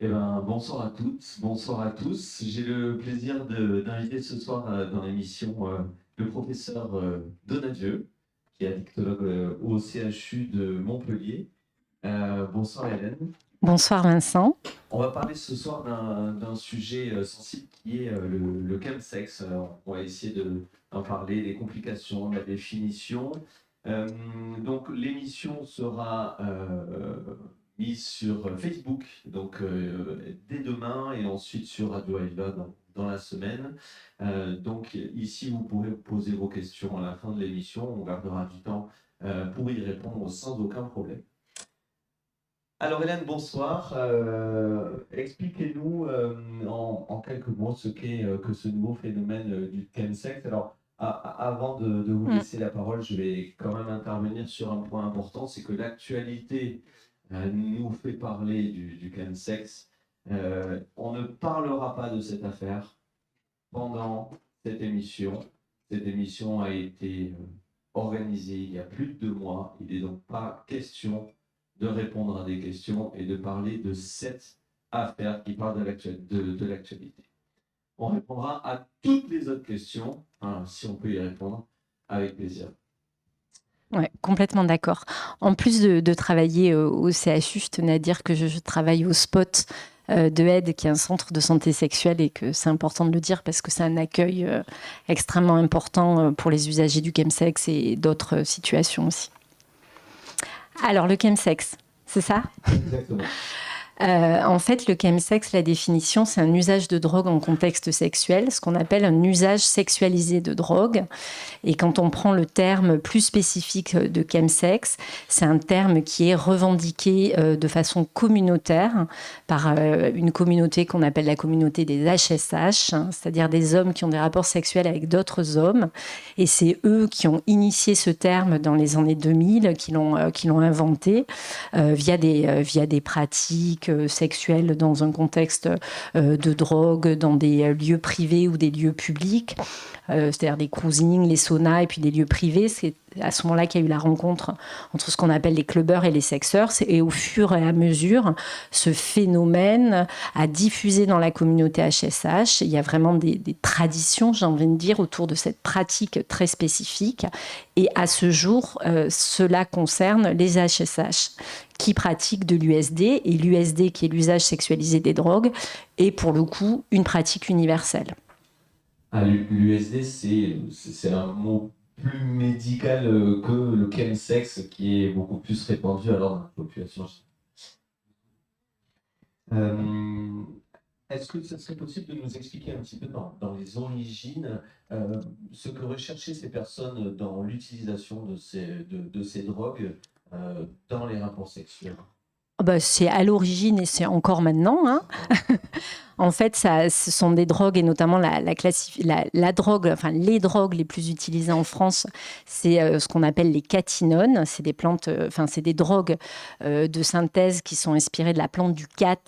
Bonsoir à toutes, bonsoir à tous. J'ai le plaisir d'inviter ce soir dans l'émission le professeur Donadieu, qui est addictologue au CHU de Montpellier. Bonsoir Hélène. Bonsoir Vincent. On va parler ce soir d'un sujet sensible qui est le chemsex. On va essayer d'en parler, des complications, de la définition. Donc l'émission sera mise sur Facebook dès demain et ensuite sur Radio Elva dans la semaine. Donc ici, vous pourrez poser vos questions à la fin de l'émission. On gardera du temps pour y répondre sans aucun problème. Alors Hélène, bonsoir. Expliquez-nous en quelques mots ce qu'est que ce nouveau phénomène du chemsex. Alors avant de vous laisser la parole, je vais quand même intervenir sur un point important, c'est que l'actualité nous fait parler du chemsex. On ne parlera pas de cette affaire pendant cette émission. Cette émission a été organisée il y a plus de 2 mois. Il n'est donc pas question de répondre à des questions et de parler de cette affaire qui parle de l'actualité. On répondra à toutes les autres questions, si on peut y répondre, avec plaisir. Ouais, complètement d'accord. En plus de travailler au CHU, je tenais à dire que je travaille au SPOT de Aide, qui est un centre de santé sexuelle, et que c'est important de le dire parce que c'est un accueil extrêmement important pour les usagers du chemsex et d'autres situations aussi. Alors, le chemsex, c'est ça ? Exactement. En fait, le chemsex, la définition, c'est un usage de drogue en contexte sexuel, ce qu'on appelle un usage sexualisé de drogue. Et quand on prend le terme plus spécifique de chemsex, c'est un terme qui est revendiqué de façon communautaire par une communauté qu'on appelle la communauté des HSH, c'est-à-dire des hommes qui ont des rapports sexuels avec d'autres hommes. Et c'est eux qui ont initié ce terme dans les années 2000, qui l'ont inventé via des pratiques sexuelles dans un contexte de drogue, dans des lieux privés ou des lieux publics, c'est-à-dire des cruisings, les saunas et puis des lieux privés. C'est à ce moment-là qu'il y a eu la rencontre entre ce qu'on appelle les clubbers et les sexeurs. Et au fur et à mesure, ce phénomène a diffusé dans la communauté HSH. Il y a vraiment des traditions, j'ai envie de dire, autour de cette pratique très spécifique. Et à ce jour, cela concerne les HSH qui pratiquent de l'USD. Et l'USD, qui est l'usage sexualisé des drogues, est pour le coup une pratique universelle. L'USD, c'est un mot plus médical que le chemsex, qui est beaucoup plus répandu alors dans la population. Est-ce que ce serait possible de nous expliquer un petit peu dans les origines ce que recherchaient ces personnes dans l'utilisation de ces drogues dans les rapports sexuels ? C'est à l'origine et c'est encore maintenant. En fait, ce sont des drogues, et notamment la drogue, enfin les drogues les plus utilisées en France, c'est ce qu'on appelle les catinones. C'est des plantes, c'est des drogues de synthèse qui sont inspirées de la plante du cat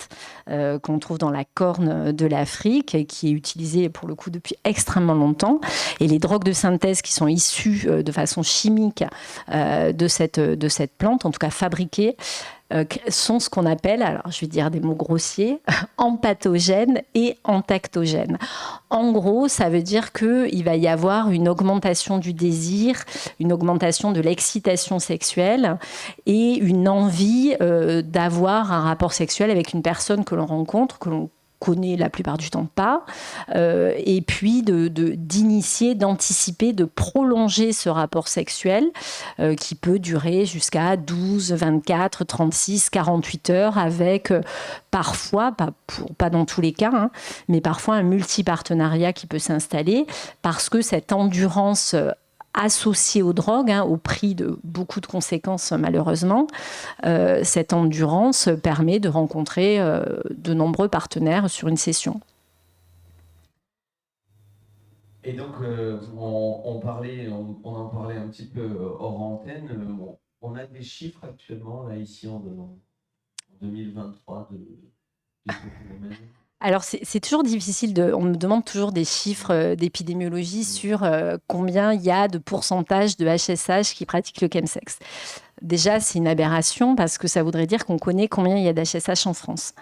qu'on trouve dans la corne de l'Afrique, et qui est utilisée pour le coup depuis extrêmement longtemps. Et les drogues de synthèse qui sont issues de façon chimique de cette plante, en tout cas fabriquées, sont ce qu'on appelle, alors je vais dire des mots grossiers, empathogènes et entactogènes. En gros, ça veut dire qu'il va y avoir une augmentation du désir, une augmentation de l'excitation sexuelle et une envie d'avoir un rapport sexuel avec une personne que l'on rencontre, que l'on connaît la plupart du temps pas, et puis d'initier, d'anticiper, de prolonger ce rapport sexuel qui peut durer jusqu'à 12, 24, 36, 48 heures avec parfois, pas dans tous les cas, mais parfois un multipartenariat qui peut s'installer parce que cette endurance associée aux drogues, au prix de beaucoup de conséquences malheureusement, cette endurance permet de rencontrer de nombreux partenaires sur une session. Et donc, on en parlait un petit peu hors antenne. On a des chiffres actuellement, là, ici, en 2023, de ce phénomène. Alors, c'est toujours difficile. On me demande toujours des chiffres d'épidémiologie sur combien il y a de pourcentage de HSH qui pratiquent le chemsex. Déjà, c'est une aberration parce que ça voudrait dire qu'on connaît combien il y a d'HSH en France.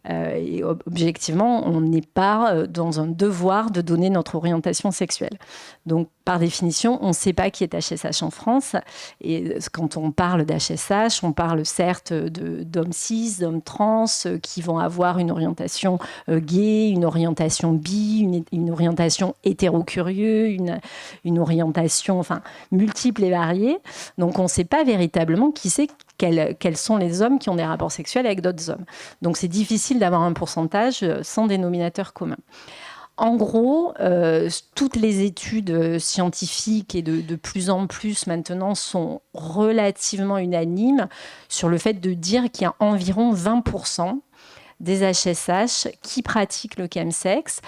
Et objectivement, on n'est pas dans un devoir de donner notre orientation sexuelle. Donc, par définition, on ne sait pas qui est HSH en France. Et quand on parle d'HSH, on parle certes d'hommes cis, d'hommes trans, qui vont avoir une orientation gay, une orientation bi, une orientation hétéro-curieux, une orientation multiple et variée. Donc, on ne sait pas véritablement qui c'est, quels sont les hommes qui ont des rapports sexuels avec d'autres hommes. Donc, c'est difficile d'avoir un pourcentage sans dénominateur commun. En gros, toutes les études scientifiques et de plus en plus maintenant sont relativement unanimes sur le fait de dire qu'il y a environ 20% des HSH qui pratiquent le chemsex,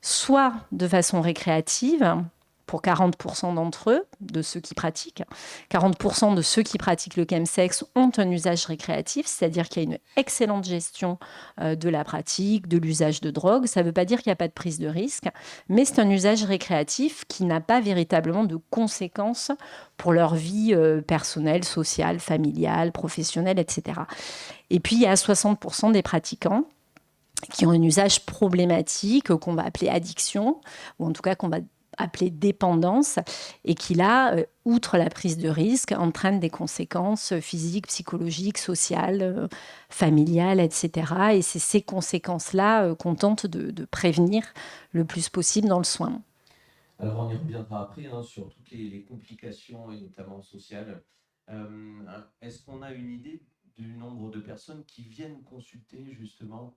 soit de façon récréative, pour 40% d'entre eux, de ceux qui pratiquent. 40% de ceux qui pratiquent le chemsex ont un usage récréatif, c'est-à-dire qu'il y a une excellente gestion de la pratique, de l'usage de drogue. Ça ne veut pas dire qu'il n'y a pas de prise de risque, mais c'est un usage récréatif qui n'a pas véritablement de conséquences pour leur vie personnelle, sociale, familiale, professionnelle, etc. Et puis, il y a 60% des pratiquants qui ont un usage problématique qu'on va appeler addiction, ou en tout cas qu'on va appeler dépendance, et qui là, outre la prise de risque, entraîne des conséquences physiques, psychologiques, sociales, familiales, etc. Et c'est ces conséquences-là qu'on tente de prévenir le plus possible dans le soin. Alors on y reviendra après sur toutes les complications, et notamment sociales. Est-ce qu'on a une idée du nombre de personnes qui viennent consulter justement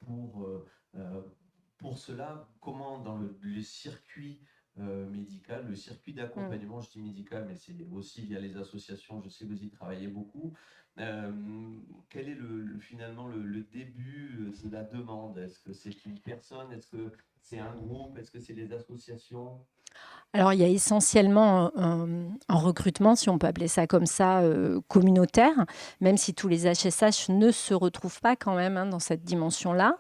pour cela? Comment dans le circuit médical, le circuit d'accompagnement, je dis médical, mais c'est aussi via les associations, je sais que vous y travaillez beaucoup. Quel est finalement le début de la demande? Est-ce que c'est une personne? Est-ce que c'est un groupe? Est-ce que c'est des associations? Alors, il y a essentiellement un recrutement, si on peut appeler ça comme ça, communautaire, même si tous les HSH ne se retrouvent pas quand même dans cette dimension-là.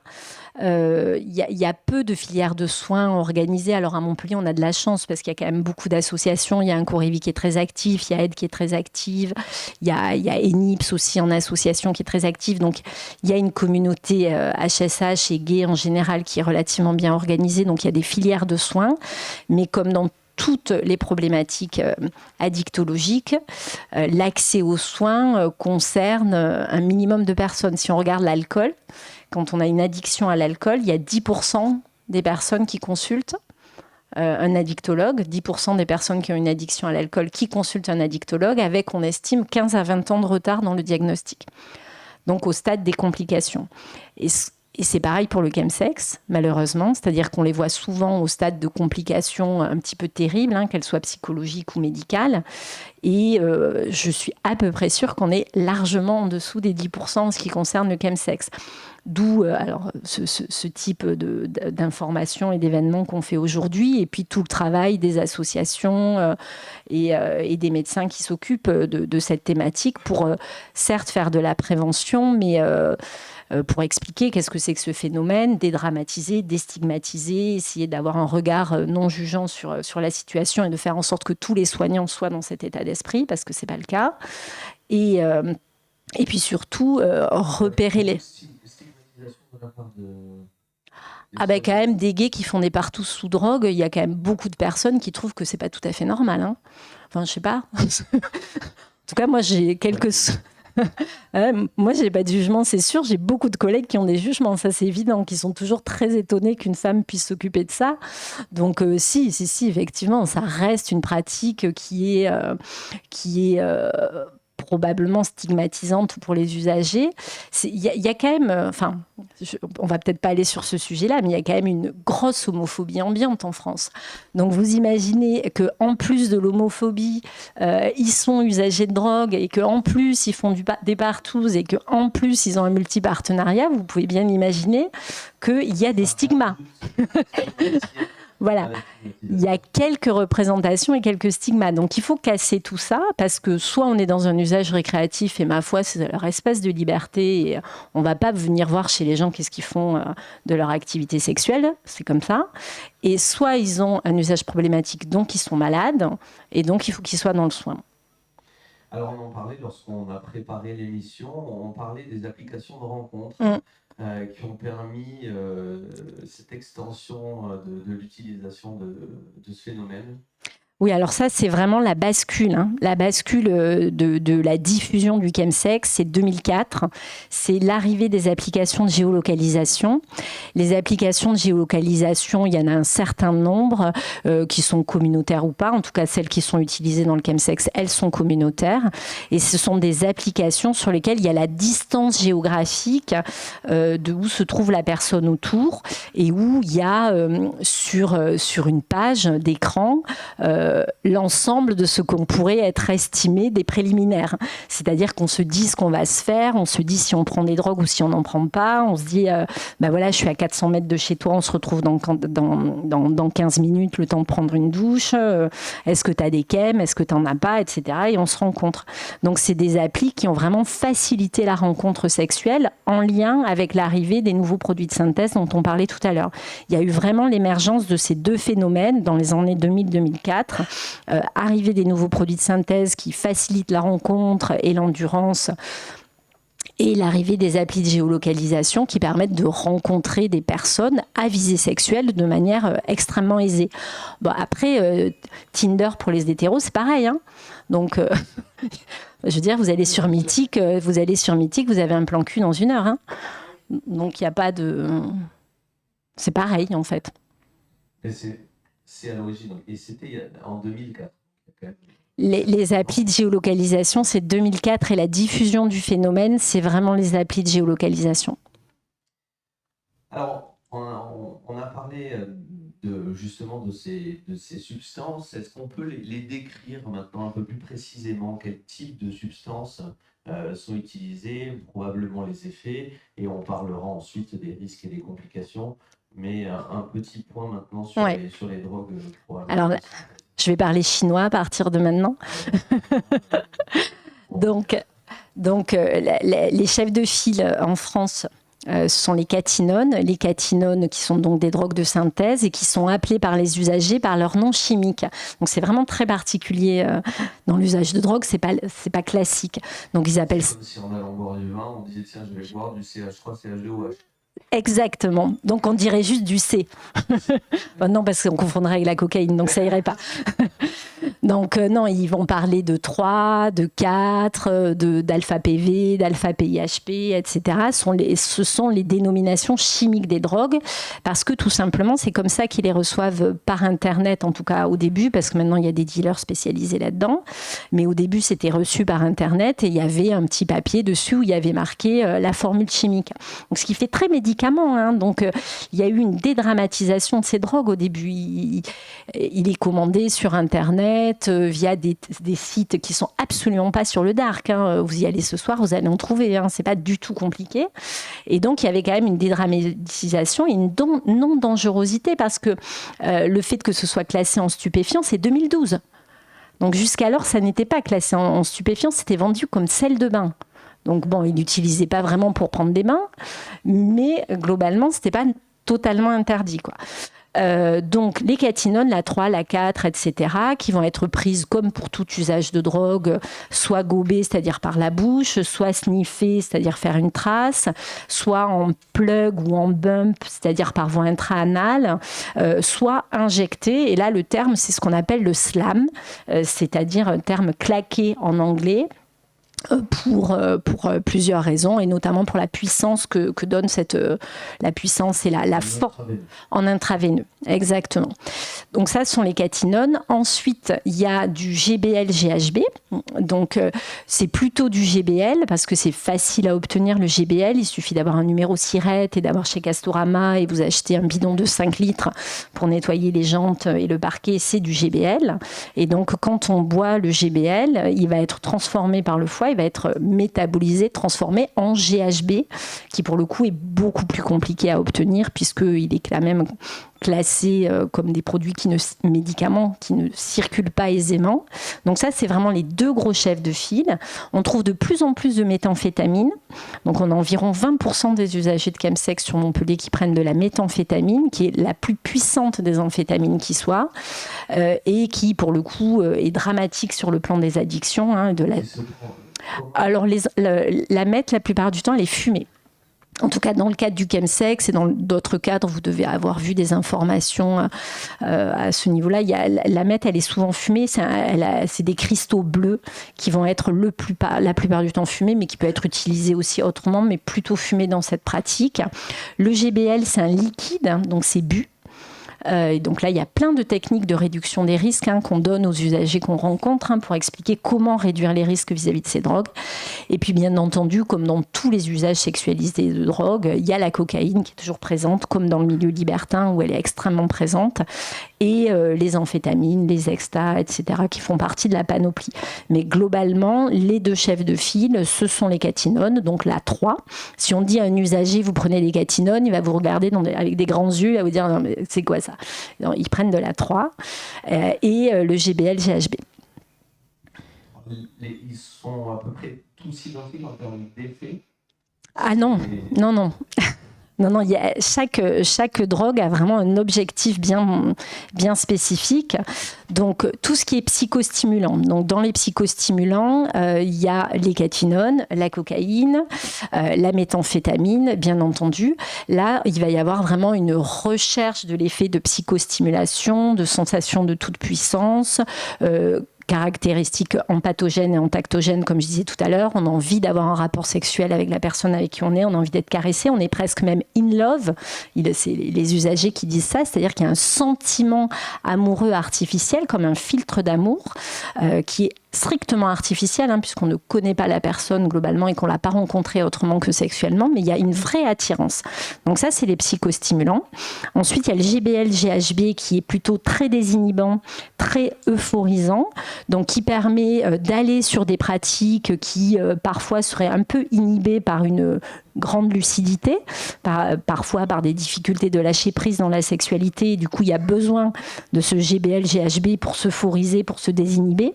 Il y a peu de filières de soins organisées. Alors, à Montpellier, on a de la chance parce qu'il y a quand même beaucoup d'associations. Il y a un Corévi qui est très actif, il y a Aide qui est très active, il y a ENIPS aussi en association qui est très active. Donc, il y a une communauté HSH et gay en général qui est relativement bien organisée. Donc, il y a des filières de soins. Mais comme dans toutes les problématiques addictologiques, l'accès aux soins concerne un minimum de personnes. Si on regarde l'alcool, quand on a une addiction à l'alcool, il y a 10% des personnes qui consultent un addictologue, 10% des personnes qui ont une addiction à l'alcool qui consultent un addictologue, avec, on estime, 15 à 20 ans de retard dans le diagnostic. Donc au stade des complications. Et c'est pareil pour le chemsex, malheureusement. C'est-à-dire qu'on les voit souvent au stade de complications un petit peu terribles, qu'elles soient psychologiques ou médicales. Et je suis à peu près sûre qu'on est largement en dessous des 10% en ce qui concerne le chemsex. D'où alors, ce type d'informations et d'événements qu'on fait aujourd'hui. Et puis tout le travail des associations et des médecins qui s'occupent de cette thématique pour, certes, faire de la prévention, mais... pour expliquer qu'est-ce que c'est que ce phénomène, dédramatiser, déstigmatiser, essayer d'avoir un regard non jugeant sur la situation et de faire en sorte que tous les soignants soient dans cet état d'esprit, parce que ce n'est pas le cas. Et puis surtout, repérer les... Ah ben quand même, des gays qui font des partous sous drogue, il y a quand même beaucoup de personnes qui trouvent que c'est pas tout à fait normal. Enfin, je sais pas. En tout cas, moi, j'ai quelques... Moi, j'ai pas de jugement, c'est sûr. J'ai beaucoup de collègues qui ont des jugements, ça c'est évident, qui sont toujours très étonnés qu'une femme puisse s'occuper de ça. Donc si, effectivement, ça reste une pratique qui est probablement stigmatisante pour les usagers. Il y a quand même, on va peut-être pas aller sur ce sujet-là, mais il y a quand même une grosse homophobie ambiante en France. Donc vous imaginez qu'en plus de l'homophobie, ils sont usagers de drogue et qu'en plus ils font des partous et qu'en plus ils ont un multipartenariat, vous pouvez bien imaginer qu'il y a des stigmas. Voilà, il y a quelques représentations et quelques stigmas. Donc il faut casser tout ça parce que soit on est dans un usage récréatif et ma foi c'est leur espace de liberté et on ne va pas venir voir chez les gens qu'est-ce qu'ils font de leur activité sexuelle, c'est comme ça. Et soit ils ont un usage problématique donc ils sont malades et donc il faut qu'ils soient dans le soin. Alors, on en parlait lorsqu'on a préparé l'émission, on parlait des applications de rencontres Mm. qui ont permis cette extension de l'utilisation de ce phénomène. Oui, alors ça, c'est vraiment la bascule. Hein. La bascule de la diffusion du chemsex, c'est 2004. C'est l'arrivée des applications de géolocalisation. Les applications de géolocalisation, il y en a un certain nombre qui sont communautaires ou pas. En tout cas, celles qui sont utilisées dans le chemsex, elles sont communautaires. Et ce sont des applications sur lesquelles il y a la distance géographique de où se trouve la personne autour et où il y a sur une page d'écran l'ensemble de ce qu'on pourrait être estimé des préliminaires. C'est-à-dire qu'on se dit ce qu'on va se faire, on se dit si on prend des drogues ou si on n'en prend pas, on se dit, ben voilà, je suis à 400 mètres de chez toi, on se retrouve dans 15 minutes, le temps de prendre une douche, est-ce que tu as des chems, est-ce que tu n'en as pas, etc. Et on se rencontre. Donc c'est des applis qui ont vraiment facilité la rencontre sexuelle en lien avec l'arrivée des nouveaux produits de synthèse dont on parlait tout à l'heure. Il y a eu vraiment l'émergence de ces deux phénomènes dans les années 2000-2004. Arrivée des nouveaux produits de synthèse qui facilitent la rencontre et l'endurance, et l'arrivée des applis de géolocalisation qui permettent de rencontrer des personnes à visée sexuelle de manière extrêmement aisée. Bon, après, Tinder pour les hétéros, c'est pareil. Hein. Donc, je veux dire, vous allez sur Mythique, vous avez un plan cul dans 1 heure. Hein. Donc, il n'y a pas de... C'est pareil, en fait. Et c'est à l'origine, et c'était en 2004. Les applis de géolocalisation, c'est 2004 et la diffusion du phénomène, c'est vraiment les applis de géolocalisation. Alors, on a parlé justement de ces substances. Est-ce qu'on peut les décrire maintenant un peu plus précisément? Quel type de substances sont utilisées, probablement les effets, et on parlera ensuite des risques et des complications. Mais un petit point maintenant sur les drogues. Alors, je vais parler chinois à partir de maintenant. Donc les chefs de file en France, ce sont les catinones. Les catinones qui sont donc des drogues de synthèse et qui sont appelées par les usagers par leur nom chimique. Donc c'est vraiment très particulier dans l'usage de drogue, c'est pas classique. Donc ils appellent... C'est comme si en allant boire du vin, on disait tiens je vais boire du CH3, CH2OH. Exactement. Donc on dirait juste du C. Enfin, non, parce qu'on confondrait avec la cocaïne, donc ça irait pas. Donc non, ils vont parler de 3, de 4, d'alpha-PV, d'alpha-PIHP, etc. Ce sont les dénominations chimiques des drogues, parce que tout simplement, c'est comme ça qu'ils les reçoivent par Internet, en tout cas au début, parce que maintenant, il y a des dealers spécialisés là-dedans. Mais au début, c'était reçu par Internet et il y avait un petit papier dessus où il y avait marqué la formule chimique. Donc, ce qui fait très médicament. Hein. Donc, il y a eu une dédramatisation de ces drogues au début. Il est commandé sur Internet via des sites qui sont absolument pas sur le dark. Hein. Vous y allez ce soir, vous allez en trouver. Hein. C'est pas du tout compliqué. Et donc, il y avait quand même une dédramatisation et une non-dangerosité parce que le fait que ce soit classé en stupéfiant, c'est 2012. Donc, jusqu'alors, ça n'était pas classé en stupéfiant, c'était vendu comme sel de bain. Donc, bon, il n'utilisait pas vraiment pour prendre des bains, mais globalement, c'était pas totalement interdit, quoi. Donc les catinones, la 3, la 4, etc., qui vont être prises comme pour tout usage de drogue, soit gobées, c'est-à-dire par la bouche, soit sniffées, c'est-à-dire faire une trace, soit en plug ou en bump, c'est-à-dire par voie intra-anale, soit injectées. Et là, le terme, c'est ce qu'on appelle le slam, c'est-à-dire un terme claqué en anglais. Pour plusieurs raisons, et notamment pour la puissance que donne la puissance et la force en intraveineux. Exactement. Donc ça, ce sont les catinones. Ensuite, il y a du GBL-GHB. Donc, c'est plutôt du GBL, parce que c'est facile à obtenir, le GBL. Il suffit d'avoir un numéro SIRET et d'avoir chez Castorama, et vous achetez un bidon de 5 litres pour nettoyer les jantes et le parquet, c'est du GBL. Et donc, quand on boit le GBL, il va être transformé par le foie, il va être métabolisé, transformé en GHB, qui pour le coup est beaucoup plus compliqué à obtenir puisqu'il est quand même classés comme des produits médicaments qui ne circulent pas aisément. Donc ça, c'est vraiment les deux gros chefs de file. On trouve de plus en plus de méthamphétamine. Donc on a environ 20% des usagers de chemsex sur Montpellier qui prennent de la méthamphétamine, qui est la plus puissante des amphétamines qui soit, et qui, pour le coup, est dramatique sur le plan des addictions. Alors la meth, la plupart du temps, elle est fumée. En tout cas, dans le cadre du chemsex et dans d'autres cadres, vous devez avoir vu des informations à ce niveau-là. La meth, elle est souvent fumée. C'est des cristaux bleus qui vont être la plupart du temps fumés, mais qui peut être utilisé aussi autrement, mais plutôt fumé dans cette pratique. Le GBL, c'est un liquide, donc c'est bu. Et donc là, il y a plein de techniques de réduction des risques qu'on donne aux usagers qu'on rencontre pour expliquer comment réduire les risques vis-à-vis de ces drogues. Et puis, bien entendu, comme dans tous les usages sexualisés de drogue, il y a la cocaïne qui est toujours présente, comme dans le milieu libertin où elle est extrêmement présente, et les amphétamines, les extas, etc., qui font partie de la panoplie. Mais globalement, les deux chefs de file, ce sont les catinones, donc la 3. Si on dit à un usager, vous prenez des catinones, il va vous regarder avec des grands yeux, il va vous dire, non, mais c'est quoi ça ? Donc, ils prennent de la 3 et le GBL, GHB. Ils sont à peu près tous identiques en termes d'effet? Ah non, non. Non, chaque drogue a vraiment un objectif bien spécifique. Donc, tout ce qui est psychostimulant. Donc, dans les psychostimulants, il y a les catinones, la cocaïne, la méthamphétamine, bien entendu. Là, il va y avoir vraiment une recherche de l'effet de psychostimulation, de sensation de toute puissance, caractéristiques empatogènes et entactogènes, comme je disais tout à l'heure. On a envie d'avoir un rapport sexuel avec la personne avec qui on a envie d'être caressé, on est presque même in love. C'est les usagers qui disent ça, c'est-à-dire qu'il y a un sentiment amoureux artificiel, comme un filtre d'amour, qui est strictement artificiel, puisqu'on ne connaît pas la personne globalement et qu'on ne l'a pas rencontrée autrement que sexuellement, mais il y a une vraie attirance. Donc ça, c'est les psychostimulants. Ensuite, il y a le GBL, GHB qui est plutôt très désinhibant, très euphorisant, donc qui permet d'aller sur des pratiques qui parfois seraient un peu inhibées par une grande lucidité, parfois par des difficultés de lâcher prise dans la sexualité. Et du coup, il y a besoin de ce GBL, GHB pour s'euphoriser, pour se désinhiber.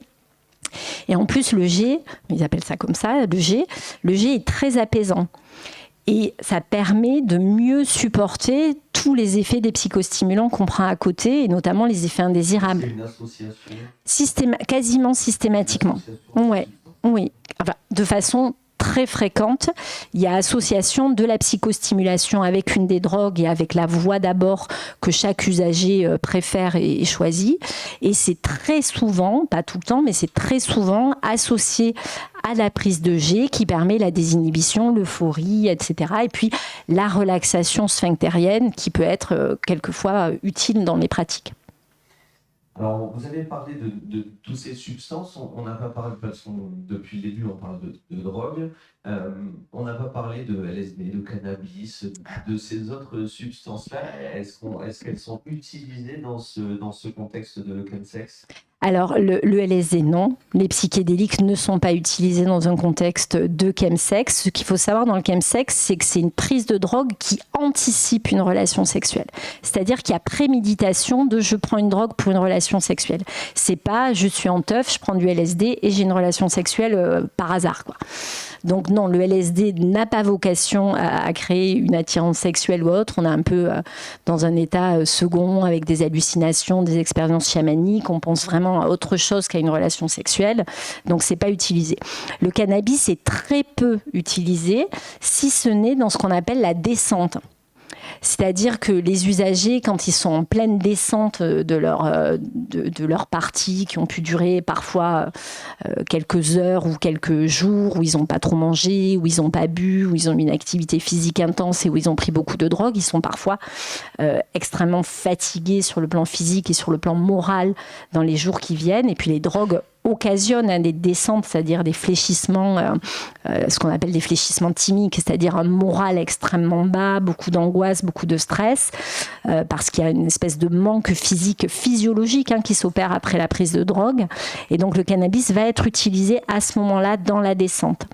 Et en plus, le G, ils appellent ça comme ça, le G est très apaisant. Et ça permet de mieux supporter tous les effets des psychostimulants qu'on prend à côté, et notamment les effets indésirables. C'est une association quasiment systématiquement. Oui. Enfin, de façon très fréquente, il y a association de la psychostimulation avec une des drogues et avec la voie d'abord que chaque usager préfère et choisit. Et c'est très souvent, pas tout le temps, mais c'est très souvent associé à la prise de G qui permet la désinhibition, l'euphorie, etc. Et puis la relaxation sphinctérienne qui peut être quelquefois utile dans les pratiques. Alors, vous avez parlé de toutes ces substances, on n'a pas parlé, parce que depuis le début, on parle de drogue, on n'a pas parlé de LSD, de cannabis, de ces autres substances-là. Est-ce qu'elles sont utilisées dans ce contexte de chemsex ? Alors, le LSD, non. Les psychédéliques ne sont pas utilisés dans un contexte de chemsex. Ce qu'il faut savoir dans le chemsex, c'est que c'est une prise de drogue qui anticipe une relation sexuelle. C'est-à-dire qu'il y a préméditation de « je prends une drogue pour une relation sexuelle ». C'est pas « je suis en teuf, je prends du LSD et j'ai une relation sexuelle par hasard ». Donc non, le LSD n'a pas vocation à créer une attirance sexuelle ou autre. On est un peu dans un état second avec des hallucinations, des expériences chamaniques. On pense vraiment à autre chose qu'à une relation sexuelle. Donc c'est pas utilisé. Le cannabis est très peu utilisé, si ce n'est dans ce qu'on appelle la descente. C'est-à-dire que les usagers, quand ils sont en pleine descente de leur partie, qui ont pu durer parfois quelques heures ou quelques jours, où ils n'ont pas trop mangé, où ils n'ont pas bu, où ils ont une activité physique intense et où ils ont pris beaucoup de drogue, ils sont parfois extrêmement fatigués sur le plan physique et sur le plan moral dans les jours qui viennent. Et puis les drogues occasionnent des descentes, c'est-à-dire des fléchissements, ce qu'on appelle des fléchissements thymiques, c'est-à-dire un moral extrêmement bas, beaucoup d'angoisse, beaucoup de stress, parce qu'il y a une espèce de manque physique, physiologique qui s'opère après la prise de drogue. Et donc le cannabis va être utilisé à ce moment-là dans la descente.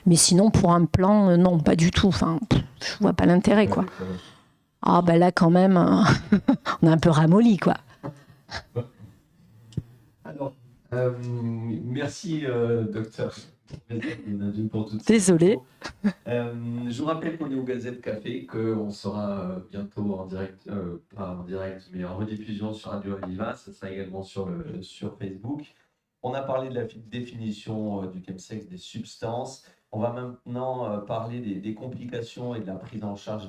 Mais sinon, pour un plan, non, pas du tout. Enfin, je vois pas l'intérêt, quoi. Ah ben là quand même, on a un peu ramolli quoi. Alors, merci, docteur Nadine, pour toutes ces Désolée. infos. Je vous rappelle qu'on est au Gazette Café, qu'on sera bientôt en direct, pas en direct, mais en rediffusion sur Radio Aviva. Ça sera également sur Facebook. On a parlé de la définition du chemsex, des substances. On va maintenant parler des complications et de la prise en charge,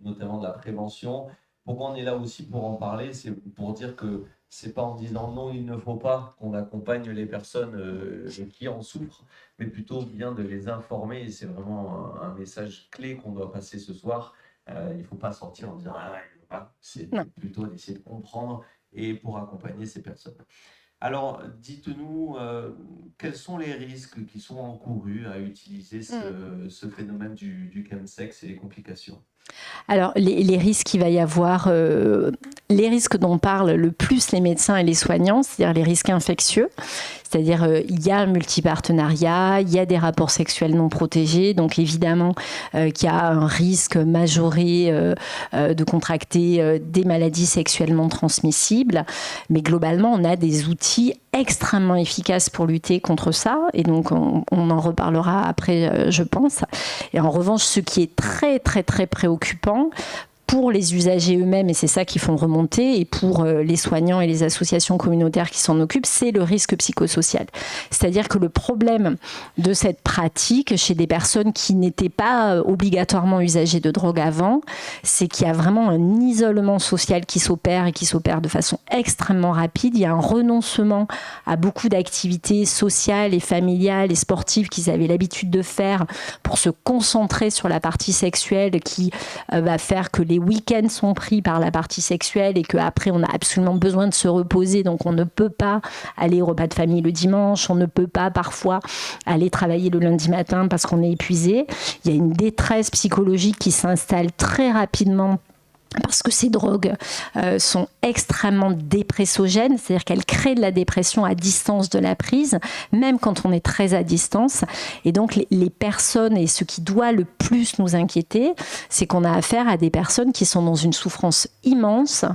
notamment de la prévention. Pourquoi on est là aussi pour en parler? C'est pour dire que c'est pas en disant non, il ne faut pas qu'on accompagne les personnes qui en souffrent, mais plutôt bien de les informer. Et c'est vraiment un message clé qu'on doit passer ce soir. Il ne faut pas sortir en disant ah ouais, il ne faut pas. C'est Non. plutôt d'essayer de comprendre et pour accompagner ces personnes. Alors, dites-nous, quels sont les risques qui sont encourus à utiliser ce phénomène du chemsex et les complications? Alors, les risques qu'il va y avoir, les risques dont parlent le plus les médecins et les soignants, c'est-à-dire les risques infectieux, c'est-à-dire il y a un multipartenariat, il y a des rapports sexuels non protégés, donc évidemment qu'il y a un risque majoré de contracter des maladies sexuellement transmissibles, mais globalement, on a des outils extrêmement efficaces pour lutter contre ça, et donc on en reparlera après, je pense. Et en revanche, ce qui est très, très, très préoccupant, pour les usagers eux-mêmes, et c'est ça qu'ils font remonter, et pour les soignants et les associations communautaires qui s'en occupent, c'est le risque psychosocial. C'est-à-dire que le problème de cette pratique chez des personnes qui n'étaient pas obligatoirement usagers de drogue avant, c'est qu'il y a vraiment un isolement social qui s'opère et qui s'opère de façon extrêmement rapide. Il y a un renoncement à beaucoup d'activités sociales et familiales et sportives qu'ils avaient l'habitude de faire pour se concentrer sur la partie sexuelle qui va faire que les week-ends sont pris par la partie sexuelle et qu'après on a absolument besoin de se reposer, donc on ne peut pas aller au repas de famille le dimanche, on ne peut pas parfois aller travailler le lundi matin parce qu'on est épuisé. Il y a une détresse psychologique qui s'installe très rapidement parce que ces drogues sont extrêmement dépressogènes, c'est-à-dire qu'elles créent de la dépression à distance de la prise, même quand on est très à distance. Et donc les personnes, et ce qui doit le plus nous inquiéter, c'est qu'on a affaire à des personnes qui sont dans une souffrance immense,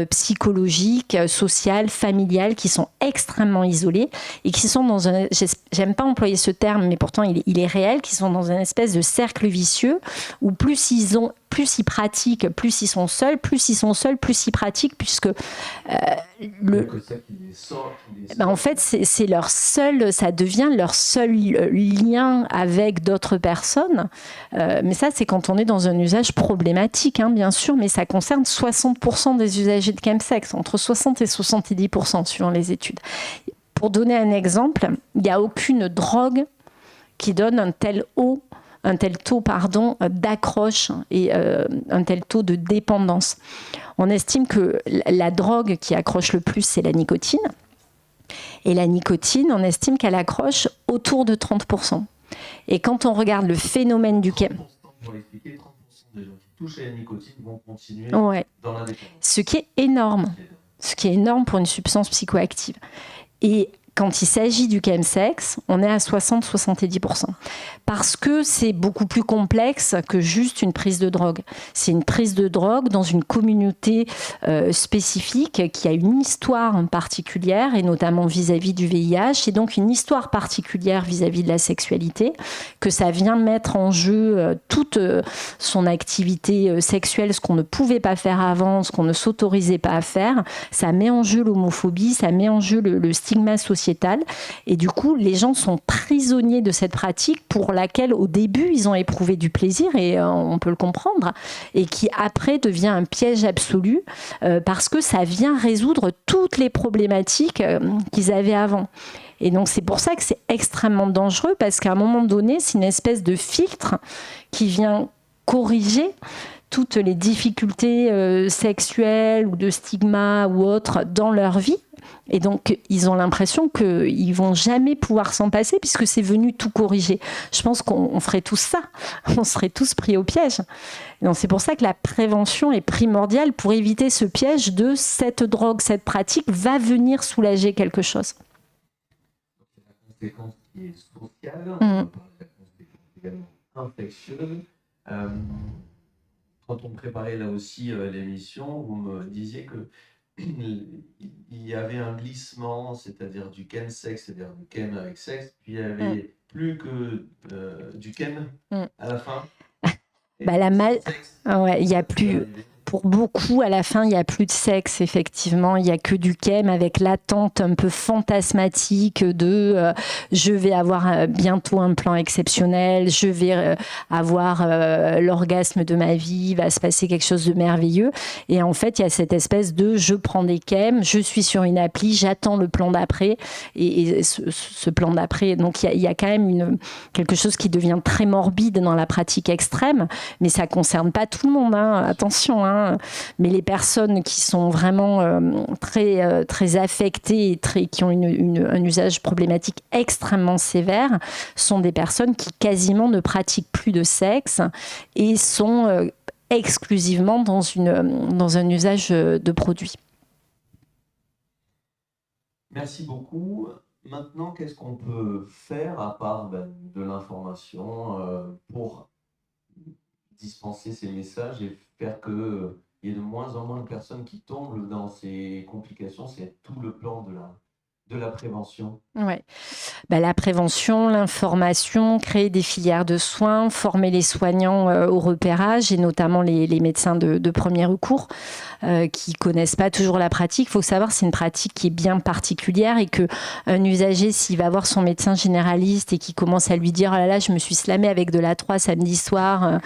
psychologique, sociale, familiale, qui sont extrêmement isolées et qui sont dans un... J'aime pas employer ce terme, mais pourtant il est réel, qui sont dans une espèce de cercle vicieux où plus ils pratiquent, plus ils sont seuls, plus ils pratiquent, puisque en fait, c'est leur seul, ça devient leur seul lien avec d'autres personnes. Mais ça, c'est quand on est dans un usage problématique, hein, bien sûr, mais ça concerne 60% des usagers de chemsex, entre 60 et 70% suivant les études. Pour donner un exemple, il n'y a aucune drogue qui donne un tel taux d'accroche et un tel taux de dépendance. On estime que la drogue qui accroche le plus, c'est la nicotine. Et la nicotine, on estime qu'elle accroche autour de 30%. Et quand on regarde le phénomène du chemsex... 30% des gens qui touchent à la nicotine vont continuer dans la dépendance. Ce qui est énorme. Ce qui est énorme pour une substance psychoactive. Et quand il s'agit du chemsex, on est à 60-70%. Parce que c'est beaucoup plus complexe que juste une prise de drogue. C'est une prise de drogue dans une communauté spécifique qui a une histoire particulière, et notamment vis-à-vis du VIH, et donc une histoire particulière vis-à-vis de la sexualité, que ça vient mettre en jeu toute son activité sexuelle, ce qu'on ne pouvait pas faire avant, ce qu'on ne s'autorisait pas à faire. Ça met en jeu l'homophobie, ça met en jeu le stigma social. Et du coup, les gens sont prisonniers de cette pratique pour laquelle, au début, ils ont éprouvé du plaisir, et on peut le comprendre, et qui après devient un piège absolu parce que ça vient résoudre toutes les problématiques qu'ils avaient avant. Et donc, c'est pour ça que c'est extrêmement dangereux, parce qu'à un moment donné, c'est une espèce de filtre qui vient corriger toutes les difficultés sexuelles ou de stigma ou autres dans leur vie. Et donc, ils ont l'impression qu'ils ne vont jamais pouvoir s'en passer, puisque c'est venu tout corriger. Je pense qu'on ferait tous ça. On serait tous pris au piège. Donc, c'est pour ça que la prévention est primordiale pour éviter ce piège de cette drogue, cette pratique va venir soulager quelque chose. La conséquence qui est sociale, la conséquence également infectieuse. quand on préparait là aussi l'émission, vous me disiez que il y avait un glissement, c'est-à-dire du chemsex, c'est-à-dire du chem avec sexe, puis il y avait plus que du chem à la fin. Et Bah, sans sexe, ouais, il y a ça pouvait plus. arriver. Pour beaucoup, à la fin, il n'y a plus de sexe, effectivement. Il n'y a que du chem avec l'attente un peu fantasmatique de je vais avoir bientôt un plan exceptionnel, je vais avoir l'orgasme de ma vie, il va se passer quelque chose de merveilleux. Et en fait, il y a cette espèce de je prends des chems, je suis sur une appli, j'attends le plan d'après. Et ce plan d'après, donc il y a quand même quelque chose qui devient très morbide dans la pratique extrême, mais ça ne concerne pas tout le monde, hein, attention. Hein. Mais les personnes qui sont vraiment très affectées et qui ont un usage problématique extrêmement sévère sont des personnes qui quasiment ne pratiquent plus de sexe et sont exclusivement dans un usage de produits. Merci beaucoup. Maintenant, qu'est-ce qu'on peut faire à part de l'information pour dispenser ces messages et faire qu'il y ait de moins en moins de personnes qui tombent dans ces complications? C'est tout le plan de la prévention. Ouais. La prévention, l'information, créer des filières de soins, former les soignants au repérage et notamment les médecins de premier recours qui ne connaissent pas toujours la pratique. Il faut savoir que c'est une pratique qui est bien particulière et qu'un usager, s'il va voir son médecin généraliste et qui commence à lui dire « Oh là là, je me suis slamé avec de l'A3 samedi soir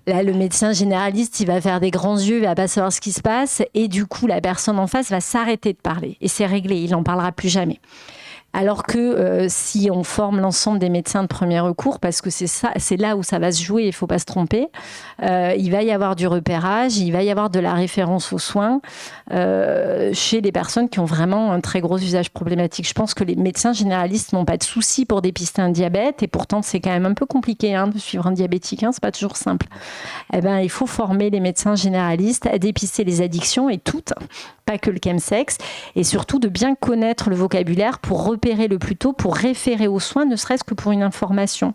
Là, le médecin généraliste, il va faire des grands yeux, il va pas savoir ce qui se passe. Et du coup, la personne en face va s'arrêter de parler. Et c'est réglé, il n'en parlera plus jamais. Alors que si on forme l'ensemble des médecins de premier recours, parce que c'est là où ça va se jouer, il ne faut pas se tromper, il va y avoir du repérage, il va y avoir de la référence aux soins chez les personnes qui ont vraiment un très gros usage problématique. Je pense que les médecins généralistes n'ont pas de soucis pour dépister un diabète, et pourtant c'est quand même un peu compliqué de suivre un diabétique, c'est pas toujours simple. Il faut former les médecins généralistes à dépister les addictions, et toutes, pas que le chemsex, et surtout de bien connaître le vocabulaire pour repérer le plus tôt, pour référer aux soins, ne serait-ce que pour une information.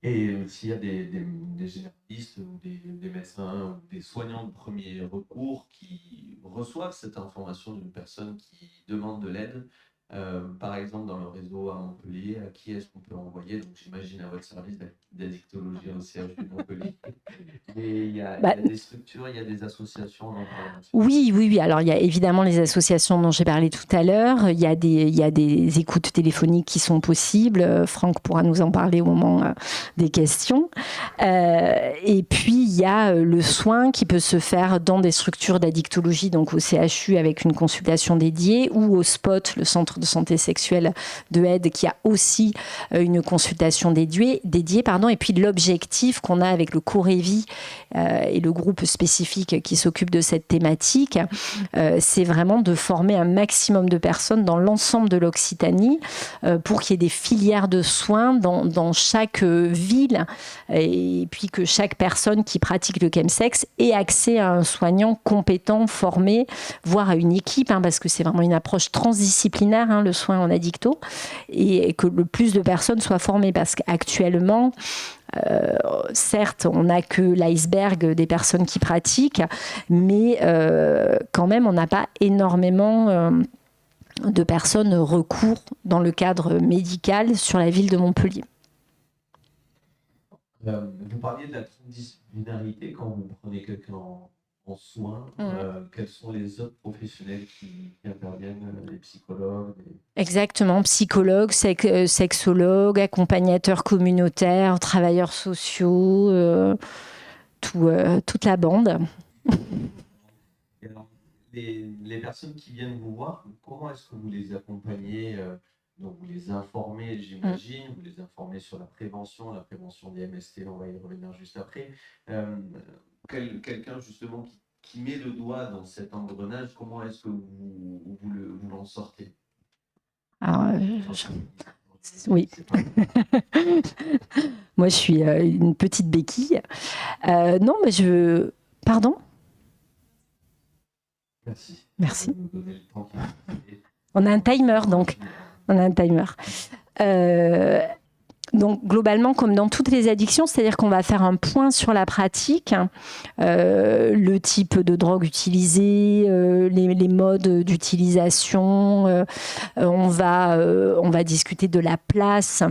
Et s'il y a des généralistes ou des médecins ou des soignants de premier recours qui reçoivent cette information d'une personne qui demande de l'aide, par exemple dans le réseau à Montpellier, à qui est-ce qu'on peut envoyer? Donc j'imagine à votre service d'addictologie au CHU de Montpellier. Mais il y a des structures, il y a des associations. Oui. Alors il y a évidemment les associations dont j'ai parlé tout à l'heure. Il y a des écoutes téléphoniques qui sont possibles. Franck pourra nous en parler au moment des questions. Et puis il y a le soin qui peut se faire dans des structures d'addictologie, donc au CHU avec une consultation dédiée, ou au SPOT, le centre de santé sexuelle de Aide, qui a aussi une consultation dédiée. Et puis l'objectif qu'on a avec le Corévi et le groupe spécifique qui s'occupe de cette thématique, c'est vraiment de former un maximum de personnes dans l'ensemble de l'Occitanie pour qu'il y ait des filières de soins dans chaque ville, et puis que chaque personne qui pratique le chemsex ait accès à un soignant compétent, formé, voire à une équipe, parce que c'est vraiment une approche transdisciplinaire, le soin en addicto, et que le plus de personnes soient formées, parce qu'actuellement, certes, on n'a que l'iceberg des personnes qui pratiquent, mais quand même, on n'a pas énormément de personnes recours dans le cadre médical sur la ville de Montpellier. Vous parliez de la transdisciplinarité quand vous prenez quelqu'un en soins. Quels sont les autres professionnels qui interviennent, les psychologues? Exactement, psychologues, sexologues, accompagnateurs communautaires, travailleurs sociaux, toute la bande. Et alors, les personnes qui viennent vous voir, comment est-ce que vous les accompagnez? Donc vous les informez, j'imagine, vous les informez sur la prévention des MST, on va y revenir juste après. Quelqu'un justement qui met le doigt dans cet engrenage, comment est-ce que vous l'en sortez? Alors, oui. Moi, je suis une petite béquille. Non, mais Pardon? Merci. On a un timer, donc. On a un timer. Donc globalement, comme dans toutes les addictions, c'est-à-dire qu'on va faire un point sur la pratique, le type de drogue utilisée, les modes d'utilisation. On va discuter de la place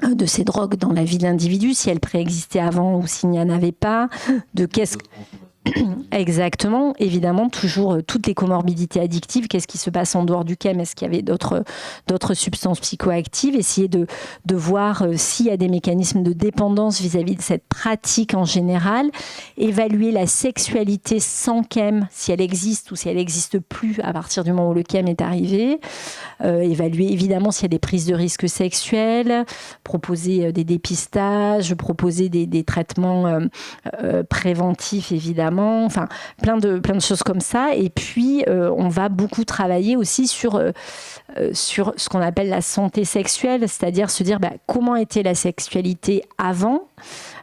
de ces drogues dans la vie de l'individu, si elles préexistaient avant ou s'il n'y en avait pas, de qu'est-ce exactement, évidemment, toujours toutes les comorbidités addictives, qu'est-ce qui se passe en dehors du chem, est-ce qu'il y avait d'autres substances psychoactives, essayer de voir s'il y a des mécanismes de dépendance vis-à-vis de cette pratique en général, évaluer la sexualité sans chem, si elle existe ou si elle n'existe plus à partir du moment où le chem est arrivé, évaluer évidemment s'il y a des prises de risques sexuels, proposer des dépistages, proposer des traitements préventifs évidemment, enfin plein de choses comme ça. Et puis on va beaucoup travailler aussi sur ce qu'on appelle la santé sexuelle, c'est-à-dire se dire comment était la sexualité avant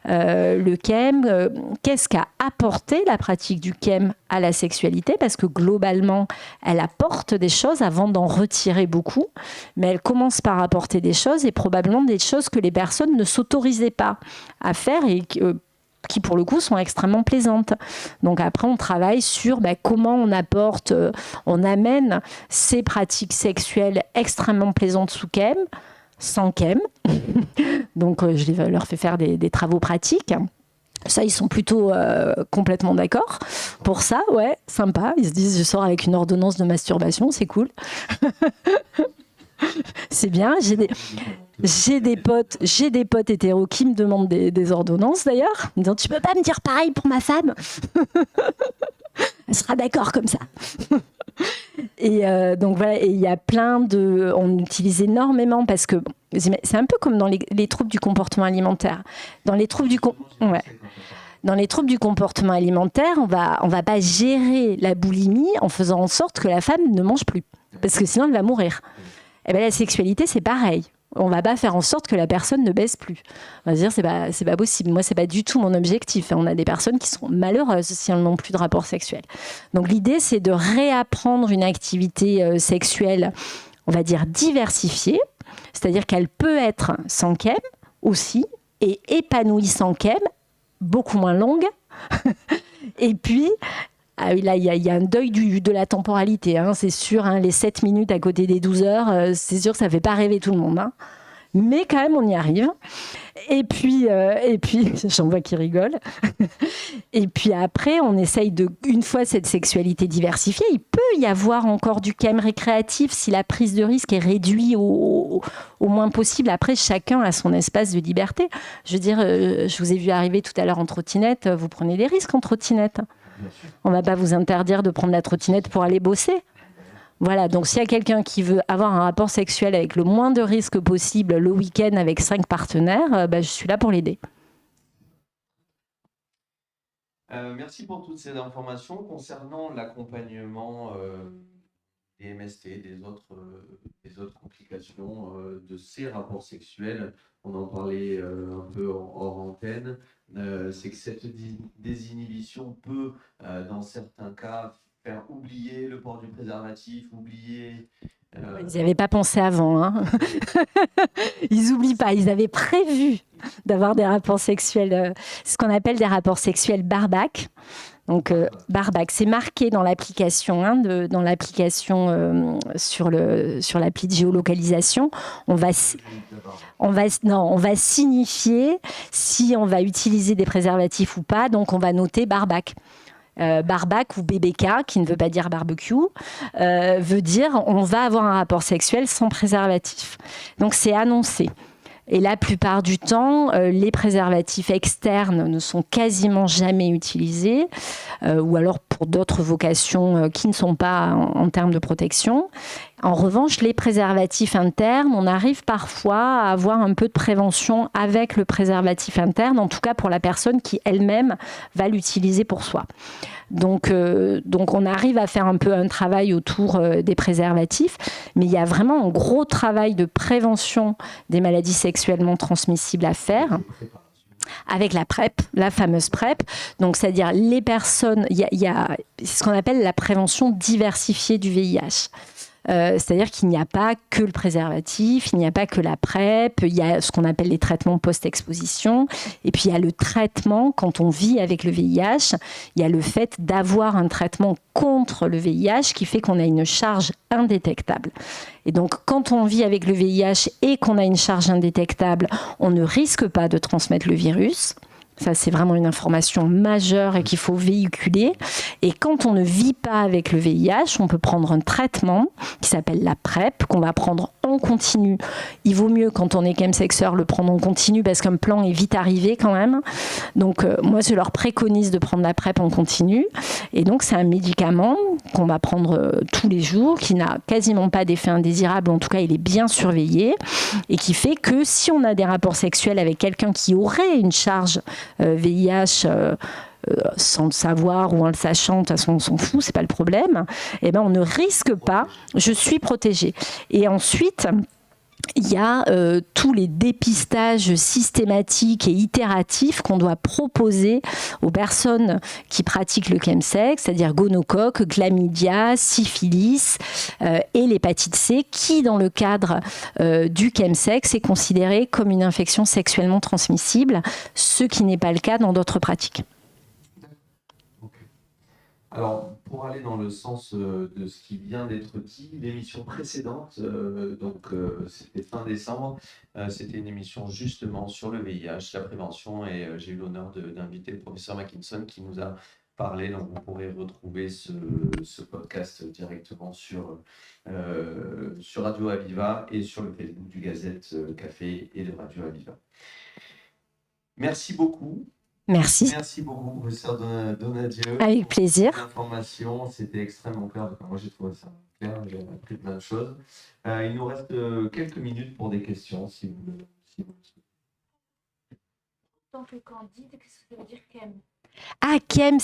le chem, qu'est-ce qu'a apporté la pratique du chem à la sexualité, parce que globalement elle apporte des choses avant d'en retirer beaucoup, mais elle commence par apporter des choses et probablement des choses que les personnes ne s'autorisaient pas à faire et qui pour le coup sont extrêmement plaisantes. Donc après on travaille sur comment on amène ces pratiques sexuelles extrêmement plaisantes sous chem, sans chem. Donc je leur fais faire des travaux pratiques. Ça, ils sont plutôt complètement d'accord pour ça, ouais, sympa. Ils se disent, je sors avec une ordonnance de masturbation, c'est cool. C'est bien. J'ai des potes hétéros qui me demandent des ordonnances d'ailleurs, en disant, tu peux pas me dire pareil pour ma femme? Elle sera d'accord comme ça. Et donc voilà, et il y a on utilise énormément parce que c'est un peu comme dans les troubles du comportement alimentaire. Dans les troubles du comportement alimentaire, on va pas gérer la boulimie en faisant en sorte que la femme ne mange plus, parce que sinon elle va mourir. Et la sexualité, c'est pareil. On va pas faire en sorte que la personne ne baisse plus. On va se dire c'est pas possible. Moi, c'est pas du tout mon objectif. On a des personnes qui sont malheureuses si elles n'ont plus de rapport sexuel. Donc l'idée, c'est de réapprendre une activité sexuelle, on va dire diversifiée, c'est-à-dire qu'elle peut être sans chem aussi et épanouie sans chem, beaucoup moins longue. Et puis là, il y a un deuil de la temporalité, hein, c'est sûr. Hein, les 7 minutes à côté des 12 heures, c'est sûr que ça ne fait pas rêver tout le monde. Hein. Mais quand même, on y arrive. Et puis j'en vois qui rigolent. Et puis après, on essaye une fois cette sexualité diversifiée, il peut y avoir encore du chem récréatif si la prise de risque est réduite au moins possible. Après, chacun a son espace de liberté. Je veux dire, je vous ai vu arriver tout à l'heure en trottinette, vous prenez des risques en trottinette. On ne va pas vous interdire de prendre la trottinette pour aller bosser. Voilà, donc s'il y a quelqu'un qui veut avoir un rapport sexuel avec le moins de risques possible le week-end avec 5 partenaires, je suis là pour l'aider. Merci pour toutes ces informations. Concernant l'accompagnement des MST, des autres complications de ces rapports sexuels, on en parlait un peu hors antenne, c'est que cette désinhibition peut, dans certains cas, faire oublier le port du préservatif, oublier... Ils n'y avaient pas pensé avant. Hein. Ils n'oublient pas. Ils avaient prévu d'avoir des rapports sexuels, ce qu'on appelle des rapports sexuels barbac. Donc, barbac, c'est marqué dans l'application, sur l'appli de géolocalisation. On va signifier si on va utiliser des préservatifs ou pas. Donc, on va noter barbac. Barbac ou BBK, qui ne veut pas dire barbecue, veut dire on va avoir un rapport sexuel sans préservatif. Donc c'est annoncé. Et la plupart du temps, les préservatifs externes ne sont quasiment jamais utilisés, ou alors pour d'autres vocations qui ne sont pas en termes de protection. En revanche, les préservatifs internes, on arrive parfois à avoir un peu de prévention avec le préservatif interne, en tout cas pour la personne qui elle-même va l'utiliser pour soi. Donc on arrive à faire un peu un travail autour des préservatifs, mais il y a vraiment un gros travail de prévention des maladies sexuellement transmissibles à faire. Avec la PrEP, la fameuse PrEP. Donc, c'est-à-dire les personnes, il y a ce qu'on appelle la prévention diversifiée du VIH. C'est-à-dire qu'il n'y a pas que le préservatif, il n'y a pas que la PrEP, il y a ce qu'on appelle les traitements post-exposition, et puis il y a le traitement quand on vit avec le VIH, il y a le fait d'avoir un traitement contre le VIH qui fait qu'on a une charge indétectable. Et donc, quand on vit avec le VIH et qu'on a une charge indétectable, on ne risque pas de transmettre le virus. Ça, c'est vraiment une information majeure et qu'il faut véhiculer. Et quand on ne vit pas avec le VIH, on peut prendre un traitement qui s'appelle la PrEP, qu'on va prendre en continu. Il vaut mieux, quand on est chemsexeur, le prendre en continu parce qu'un plan est vite arrivé quand même. Donc, moi, je leur préconise de prendre la PrEP en continu. Et donc, c'est un médicament qu'on va prendre tous les jours, qui n'a quasiment pas d'effet indésirable. En tout cas, il est bien surveillé et qui fait que si on a des rapports sexuels avec quelqu'un qui aurait une charge VIH sans le savoir ou en le sachant, de toute façon on s'en fout, c'est pas le problème, eh ben on ne risque pas, je suis protégée. Et ensuite, il y a tous les dépistages systématiques et itératifs qu'on doit proposer aux personnes qui pratiquent le chemsex, c'est-à-dire gonocoque, chlamydia, syphilis et l'hépatite C, qui dans le cadre du chemsex est considérée comme une infection sexuellement transmissible, ce qui n'est pas le cas dans d'autres pratiques. Alors, pour aller dans le sens de ce qui vient d'être dit, l'émission précédente, c'était fin décembre, c'était une émission justement sur le VIH, la prévention, et j'ai eu l'honneur d'inviter le professeur Mackinson qui nous a parlé. Donc, vous pourrez retrouver ce podcast directement sur Radio Aviva et sur le Facebook du Gazette Café et de Radio Aviva. Merci beaucoup. Merci. Merci beaucoup, professeur Donadieu. Avec plaisir. L'information, c'était extrêmement clair. Moi, j'ai trouvé ça clair, j'ai appris plein de choses. Il nous reste quelques minutes pour des questions, si vous le souhaitez. En tant que candide, qu'est-ce que ça veut dire chem? Ah, chem,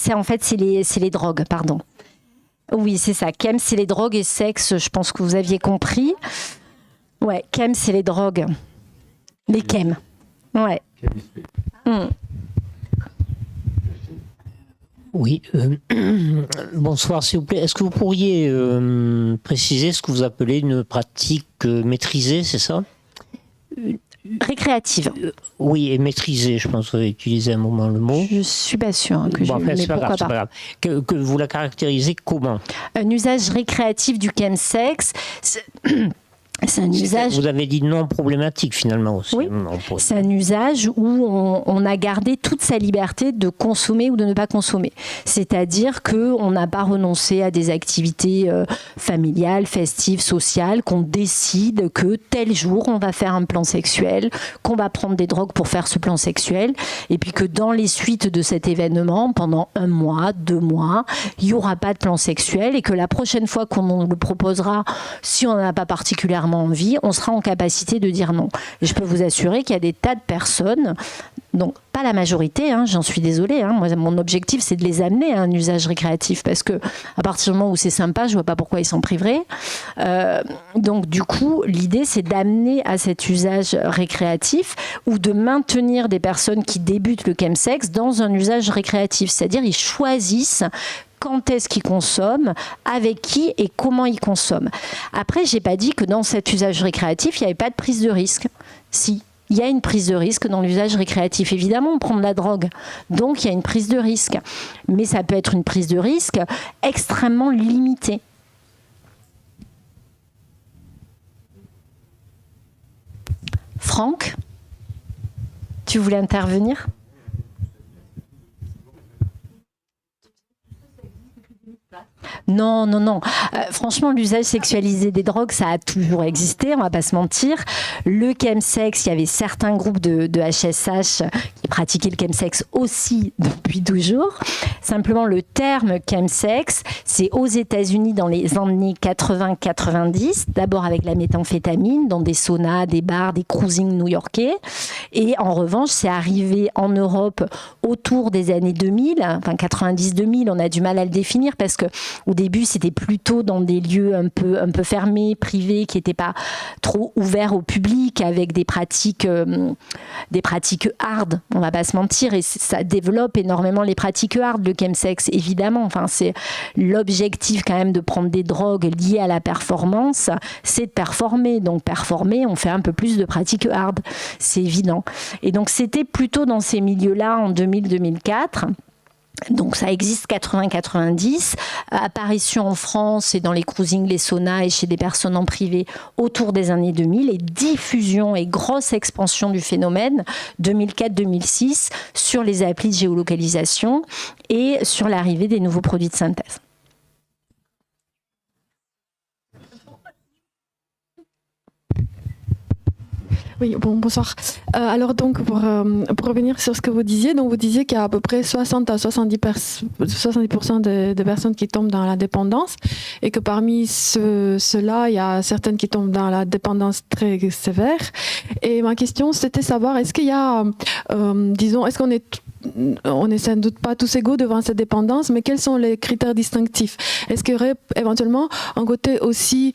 c'est les drogues, pardon. Oui, c'est ça. Chem, c'est les drogues, et sexe, je pense que vous aviez compris. Ouais, chem, c'est les drogues. Les chem. Ouais. Oui, bonsoir s'il vous plaît. Est-ce que vous pourriez préciser ce que vous appelez une pratique maîtrisée, c'est ça? Récréative. Oui, et maîtrisée, je pense que vous avez utilisé un moment le mot. Je suis pas sûre que c'est pas grave. Que vous la caractérisez comment? Un usage récréatif du chemsex. C'est un usage. Vous avez dit non problématique finalement aussi. Oui. C'est un usage où on a gardé toute sa liberté de consommer ou de ne pas consommer. C'est-à-dire qu'on n'a pas renoncé à des activités familiales, festives, sociales, qu'on décide que tel jour on va faire un plan sexuel, qu'on va prendre des drogues pour faire ce plan sexuel, et puis que dans les suites de cet événement, pendant 1 mois, 2 mois, il n'y aura pas de plan sexuel, et que la prochaine fois qu'on le proposera, si on n'en a pas particulièrement envie, on sera en capacité de dire non. Et je peux vous assurer qu'il y a des tas de personnes, donc pas la majorité, j'en suis désolée, moi mon objectif c'est de les amener à un usage récréatif, parce que à partir du moment où c'est sympa, je vois pas pourquoi ils s'en priveraient. Donc du coup, l'idée c'est d'amener à cet usage récréatif, ou de maintenir des personnes qui débutent le chemsex dans un usage récréatif, c'est-à-dire ils choisissent quand est-ce qu'ils consomment, avec qui et comment ils consomment. Après, j'ai pas dit que dans cet usage récréatif, il n'y avait pas de prise de risque. Si, il y a une prise de risque dans l'usage récréatif. Évidemment, on prend de la drogue, donc il y a une prise de risque. Mais ça peut être une prise de risque extrêmement limitée. Franck, tu voulais intervenir ? Non. Franchement, l'usage sexualisé des drogues, ça a toujours existé, on va pas se mentir. Le chemsex, il y avait certains groupes de HSH qui pratiquaient le chemsex aussi depuis toujours. Simplement, le terme chemsex, c'est aux États-Unis dans les années 80-90, d'abord avec la méthamphétamine, dans des saunas, des bars, des cruisings new-yorkais. Et en revanche, c'est arrivé en Europe autour des années 2000, enfin 90-2000, on a du mal à le définir parce que au Au début, c'était plutôt dans des lieux un peu fermés, privés, qui n'étaient pas trop ouverts au public, avec des pratiques hard, on ne va pas se mentir, et ça développe énormément les pratiques hard, le chemsex, évidemment. Enfin, c'est l'objectif quand même de prendre des drogues liées à la performance, c'est de performer. Donc performer, on fait un peu plus de pratiques hard, c'est évident. Et donc c'était plutôt dans ces milieux-là en 2000-2004. Donc ça existe 80-90, apparition en France et dans les cruisings, les saunas et chez des personnes en privé autour des années 2000, et diffusion et grosse expansion du phénomène 2004-2006 sur les applis de géolocalisation et sur l'arrivée des nouveaux produits de synthèse. Oui, bonsoir. Alors donc, pour revenir sur ce que vous disiez, donc vous disiez qu'il y a à peu près 60 à 70% des personnes qui tombent dans la dépendance, et que parmi ceux-là, il y a certaines qui tombent dans la dépendance très sévère. Et ma question, c'était savoir, est-ce qu'il y a, disons, est-ce qu'on est sans doute pas tous égaux devant cette dépendance, mais quels sont les critères distinctifs? Est-ce qu'il y aurait éventuellement un côté aussi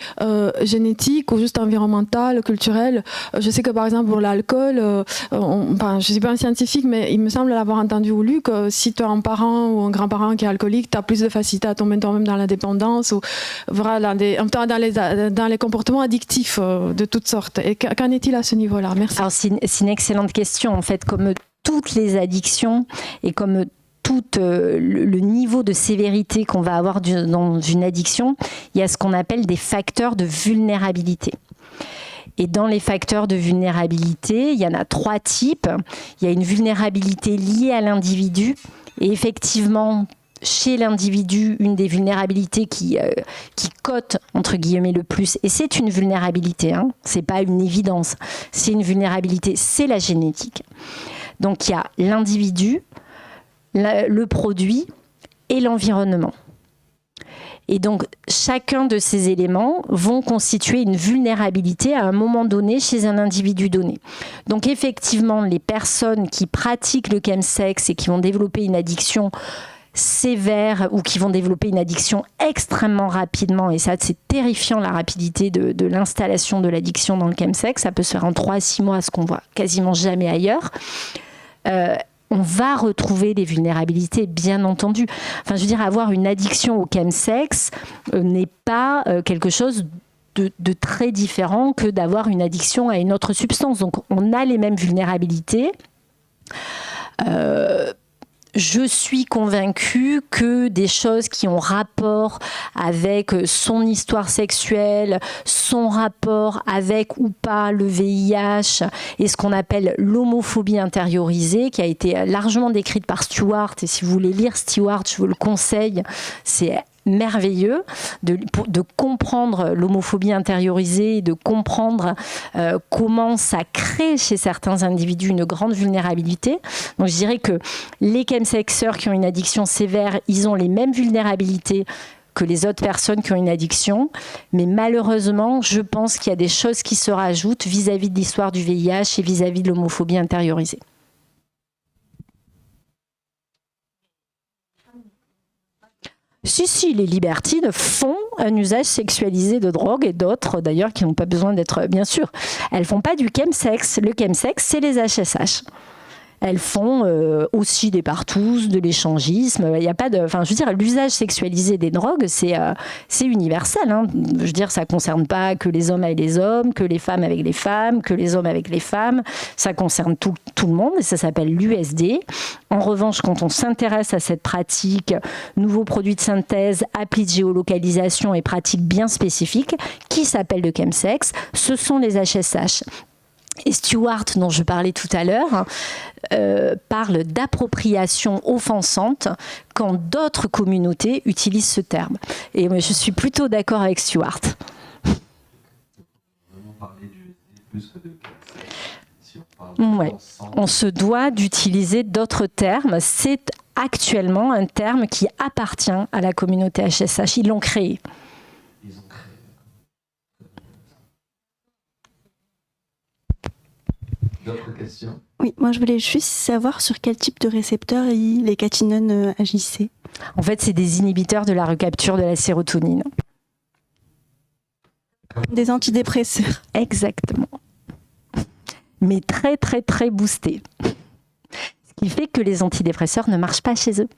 génétique ou juste environnemental, culturel? Je sais que par exemple pour l'alcool, je ne suis pas un scientifique, mais il me semble l'avoir entendu ou lu que si tu as un parent ou un grand-parent qui est alcoolique, tu as plus de facilité à tomber toi-même dans la dépendance, ou voilà, dans les comportements addictifs de toutes sortes. Et qu'en est-il à ce niveau-là? Merci. Alors c'est une excellente question. En fait, comme toutes les addictions et comme tout le niveau de sévérité qu'on va avoir dans une addiction, il y a ce qu'on appelle des facteurs de vulnérabilité. Et dans les facteurs de vulnérabilité, il y en a 3 types. Il y a une vulnérabilité liée à l'individu. Et effectivement, chez l'individu, une des vulnérabilités qui cote, entre guillemets, le plus, et c'est une vulnérabilité, hein, c'est pas une évidence, c'est une vulnérabilité, c'est la génétique. Donc il y a l'individu, le produit et l'environnement. Et donc, chacun de ces éléments vont constituer une vulnérabilité à un moment donné chez un individu donné. Donc, effectivement, les personnes qui pratiquent le chemsex et qui vont développer une addiction sévère ou qui vont développer une addiction extrêmement rapidement, et ça, c'est terrifiant, la rapidité de l'installation de l'addiction dans le chemsex, ça peut se faire en 3 à 6 mois, ce qu'on voit quasiment jamais ailleurs. On va retrouver des vulnérabilités, bien entendu. Enfin, je veux dire, avoir une addiction au chemsex n'est pas quelque chose de très différent que d'avoir une addiction à une autre substance. Donc, on a les mêmes vulnérabilités. Je suis convaincue que des choses qui ont rapport avec son histoire sexuelle, son rapport avec ou pas le VIH et ce qu'on appelle l'homophobie intériorisée, qui a été largement décrite par Stewart, et si vous voulez lire Stewart, je vous le conseille, c'est merveilleux de comprendre l'homophobie intériorisée et de comprendre comment ça crée chez certains individus une grande vulnérabilité. Donc je dirais que les chemsexeurs qui ont une addiction sévère, ils ont les mêmes vulnérabilités que les autres personnes qui ont une addiction, mais malheureusement, je pense qu'il y a des choses qui se rajoutent vis-à-vis de l'histoire du VIH et vis-à-vis de l'homophobie intériorisée. Si, les libertines font un usage sexualisé de drogue, et d'autres d'ailleurs qui n'ont pas besoin d'être, bien sûr, elles font pas du chemsex. Le chemsex, c'est les HSH. Elles font aussi des partous, de l'échangisme. Il y a pas de, enfin, je veux dire, l'usage sexualisé des drogues, c'est universel. Hein. Je veux dire, ça concerne pas que les hommes avec les hommes, que les femmes avec les femmes, que les hommes avec les femmes. Ça concerne tout le monde, et ça s'appelle l'USD. En revanche, quand on s'intéresse à cette pratique, nouveaux produits de synthèse, applis de géolocalisation et pratiques bien spécifiques, qui s'appellent le chemsex, ce sont les HSH. Et Stewart, dont je parlais tout à l'heure, parle d'appropriation offensante quand d'autres communautés utilisent ce terme. Et moi, je suis plutôt d'accord avec Stewart. Ouais. On se doit d'utiliser d'autres termes. C'est actuellement un terme qui appartient à la communauté HSH. Ils l'ont créé. D'autres questions ? Oui, moi je voulais juste savoir sur quel type de récepteurs les catinones agissaient. En fait, c'est des inhibiteurs de la recapture de la sérotonine. Des antidépresseurs. Exactement. Mais très, très, très boostés. Ce qui fait que les antidépresseurs ne marchent pas chez eux.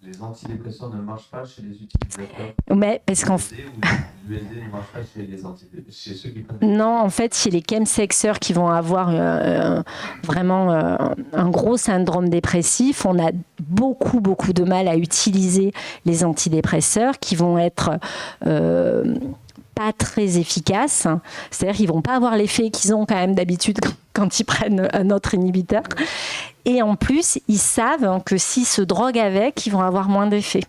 Les antidépresseurs ne marchent pas chez les utilisateurs. Mais parce qu'en L'USD ne marche pas chez ceux qui prennent. Non, en fait, chez les chemsexeurs qui vont avoir vraiment un gros syndrome dépressif, on a beaucoup, beaucoup de mal à utiliser les antidépresseurs qui vont être pas très efficaces. C'est-à-dire qu'ils vont pas avoir l'effet qu'ils ont quand même d'habitude quand ils prennent un autre inhibiteur. Et en plus, ils savent que s'ils se droguent avec, ils vont avoir moins d'effet.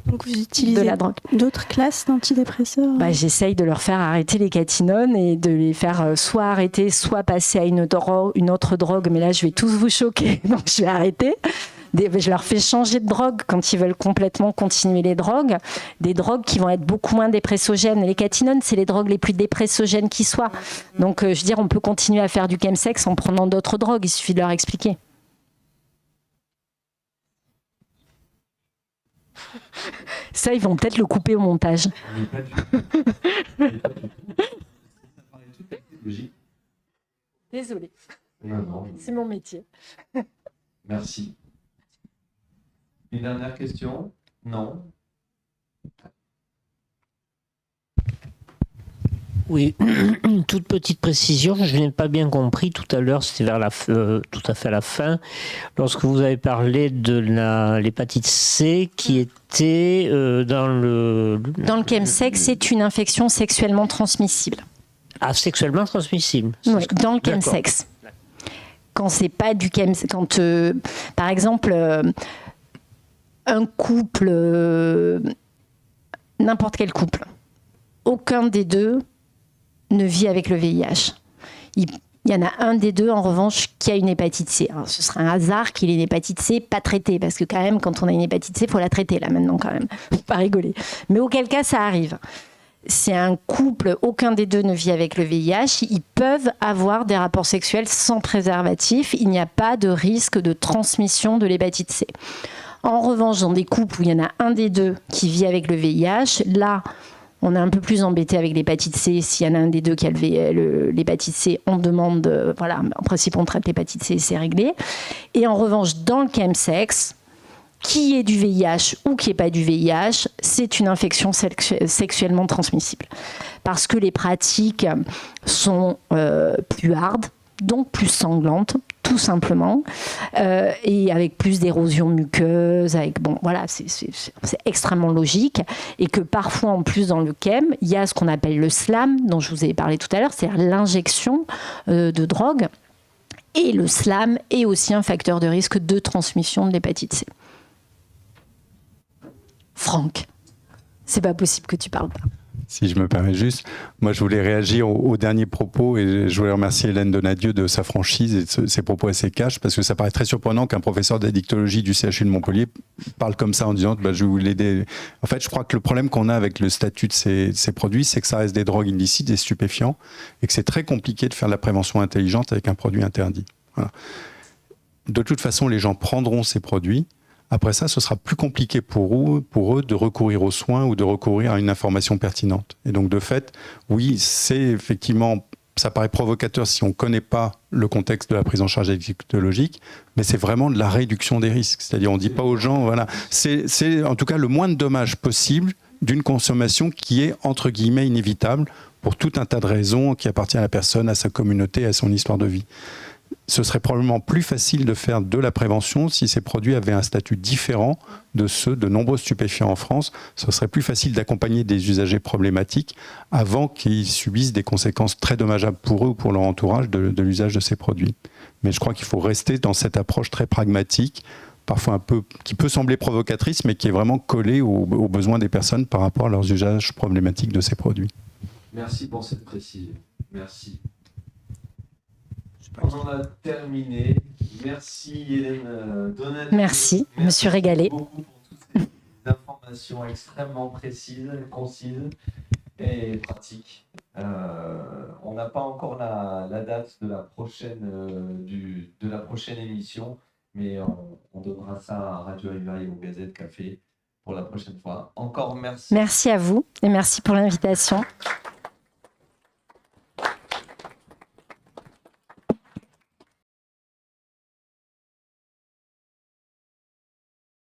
Donc vous De utilisez la drogue. d'autres classes d'antidépresseurs? J'essaye de leur faire arrêter les catinones et de les faire soit arrêter, soit passer à une autre drogue. Mais là, je vais tous vous choquer, donc je vais arrêter. Je leur fais changer de drogue quand ils veulent complètement continuer les drogues. Des drogues qui vont être beaucoup moins dépressogènes. Les catinones, c'est les drogues les plus dépressogènes qui soient. Donc, je veux dire, on peut continuer à faire du chemsex en prenant d'autres drogues. Il suffit de leur expliquer. Ça, ils vont peut-être le couper au montage. Mais pas du tout. Mais pas du tout. Ça paraît tout à fait logique. Désolée, Non. c'est mon métier. Merci. Une dernière question? Non. Oui, une toute petite précision, je n'ai pas bien compris tout à l'heure, c'était vers tout à fait à la fin, lorsque vous avez parlé de l'hépatite C qui était dans le... Dans le chemsex, c'est une infection sexuellement transmissible. Ah, sexuellement transmissible. Oui, dans le D'accord. chemsex. Quand c'est pas du chemsex, quand par exemple un couple, n'importe quel couple, aucun des deux ne vit avec le VIH. Il y en a un des deux, en revanche, qui a une hépatite C. Alors, ce serait un hasard qu'il ait une hépatite C pas traitée, parce que quand même, quand on a une hépatite C, il faut la traiter, là, maintenant, quand même. Faut pas rigoler. Mais auquel cas, ça arrive. C'est un couple, aucun des deux ne vit avec le VIH. Ils peuvent avoir des rapports sexuels sans préservatif. Il n'y a pas de risque de transmission de l'hépatite C. En revanche, dans des couples où il y en a un des deux qui vit avec le VIH, là, on est un peu plus embêté avec l'hépatite C. S'il y en a un des deux qui a l'hépatite C, on demande, voilà, en principe, on traite l'hépatite C et c'est réglé. Et en revanche, dans le chemsex, qui est du VIH ou qui n'est pas du VIH, c'est une infection sexuellement transmissible. Parce que les pratiques sont plus hardes, donc plus sanglantes, tout simplement, et avec plus d'érosion muqueuse, c'est extrêmement logique, et que parfois, en plus, dans le chem, il y a ce qu'on appelle le SLAM, dont je vous ai parlé tout à l'heure, c'est-à-dire l'injection de drogue, et le SLAM est aussi un facteur de risque de transmission de l'hépatite C. Franck, c'est pas possible que tu parles pas. Si je me permets juste, moi je voulais réagir aux derniers propos et je voulais remercier Hélène Donadieu de sa franchise et de ses propos assez cash, parce que ça paraît très surprenant qu'un professeur d'addictologie du CHU de Montpellier parle comme ça en disant je vais vous l'aider. En fait, je crois que le problème qu'on a avec le statut de ces produits, c'est que ça reste des drogues illicites, des stupéfiants, et que c'est très compliqué de faire de la prévention intelligente avec un produit interdit. Voilà. De toute façon, les gens prendront ces produits. Après ça, ce sera plus compliqué pour eux de recourir aux soins ou de recourir à une information pertinente. Et donc, de fait, oui, c'est effectivement, ça paraît provocateur si on ne connaît pas le contexte de la prise en charge addictologique, mais c'est vraiment de la réduction des risques. C'est-à-dire, on ne dit pas aux gens, voilà, c'est en tout cas le moins de dommages possible d'une consommation qui est, entre guillemets, inévitable pour tout un tas de raisons qui appartiennent à la personne, à sa communauté, à son histoire de vie. Ce serait probablement plus facile de faire de la prévention si ces produits avaient un statut différent de ceux de nombreux stupéfiants en France. Ce serait plus facile d'accompagner des usagers problématiques avant qu'ils subissent des conséquences très dommageables pour eux ou pour leur entourage de l'usage de ces produits. Mais je crois qu'il faut rester dans cette approche très pragmatique, parfois un peu, qui peut sembler provocatrice, mais qui est vraiment collée aux besoins des personnes par rapport à leurs usages problématiques de ces produits. Merci pour cette précision. Merci. On en a terminé. Merci Hélène Donadieu. Merci, je me suis régalée. Beaucoup pour toutes ces informations extrêmement précises, concises et pratiques. On n'a pas encore la date de la prochaine, de la prochaine émission, mais on donnera ça à Radio Riva et au Gazette Café pour la prochaine fois. Encore merci. Merci à vous et merci pour l'invitation.